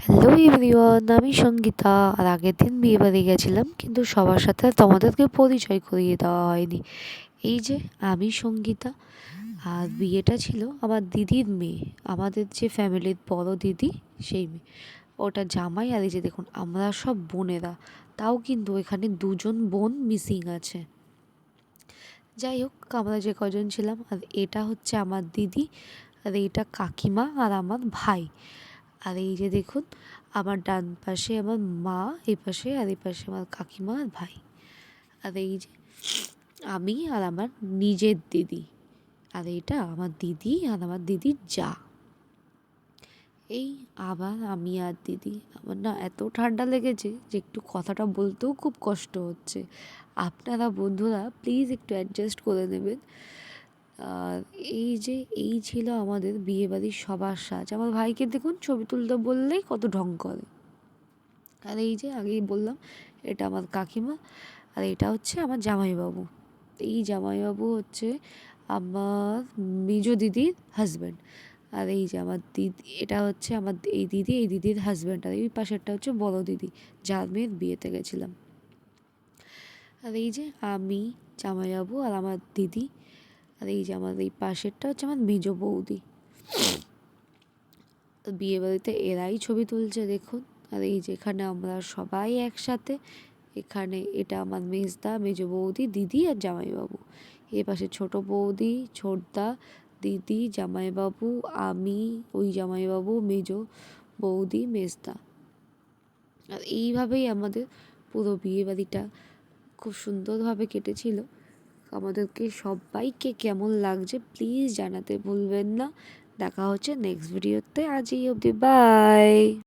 Hello everyone, আমি সঙ্গীতা। আর আগের দিন বিয়েবাড়ি গেছিলাম, কিন্তু সবার সাথে তোমাদেরকে পরিচয় করিয়ে দেওয়া হয়নি। এই যে আমি সঙ্গীতা, আর বিয়েটা ছিল আমার দিদির মেয়ে, আমাদের যে ফ্যামিলির বড় দিদি, সেই মেয়ে। ওটা জামাই। আর এই যে দেখুন, আমরা সব বোনেরা, তাও কিন্তু এখানে দুজন বোন মিসিং আছে। যাই হোক, আমরা যে কজন ছিলাম, আর এটা হচ্ছে আমার দিদি, আর এইটা কাকিমা আর আমার ভাই। আর এই যে দেখুন, আমার ডান পাশে আমার মা, এই পাশে, আর এই পাশে আমার কাকিমা আর ভাই। আর এই যে আমি আর আমার নিজের দিদি, আর এইটা আমার দিদি আর আমার দিদির যা। এই আবার আমি আর দিদি। আমার না এত ঠান্ডা লেগেছে যে একটু কথাটা বলতেও খুব কষ্ট হচ্ছে। আপনারা বন্ধুরা প্লিজ একটু অ্যাডজাস্ট করে নেবেন। আর এই ছিল আমাদের বিয়েবাড়ির সবার সাজ। আমার ভাইকে দেখুন, ছবি তুলতে বললেই কত ঢং করে। আর এই যে আগেই বললাম, এটা আমার কাকিমা, আর এটা হচ্ছে আমার জামাইবাবু। এই জামাইবাবু হচ্ছে আমার মেজো দিদির হাজব্যান্ড। আর এই যে আমার দিদি, এটা হচ্ছে আমার এই দিদি, এই দিদির হাজব্যান্ড। আর এই পাশেরটা হচ্ছে বড় দিদি, যার মেয়ের বিয়েতে গেছিলাম। আর এই যে আমি, জামাইবাবু আর আমার দিদি। আর এই যে আমার এই পাশেরটা হচ্ছে আমার মেজো বৌদি। তো বিয়েবাড়িতে এরাই ছবি তুলছে দেখুন। আর এই যেখানে আমরা সবাই একসাথে, এখানে এটা আমার মেজদা, মেজো বৌদি, দিদি আর জামাইবাবু। এ পাশে ছোট বৌদি, ছোটদা, দিদি, জামাইবাবু, আমি, ওই জামাইবাবু, মেজো বৌদি, মেজদা। আর এইভাবেই আমাদের পুরো বিয়েবাড়িটা খুব সুন্দরভাবে কেটেছিল। আমাদেরকে সবাইকে কেমন লাগছে প্লিজ জানাতে ভুলবেন না। দেখা হচ্ছে নেক্সট ভিডিওতে। আজ এই অবধি, বাই।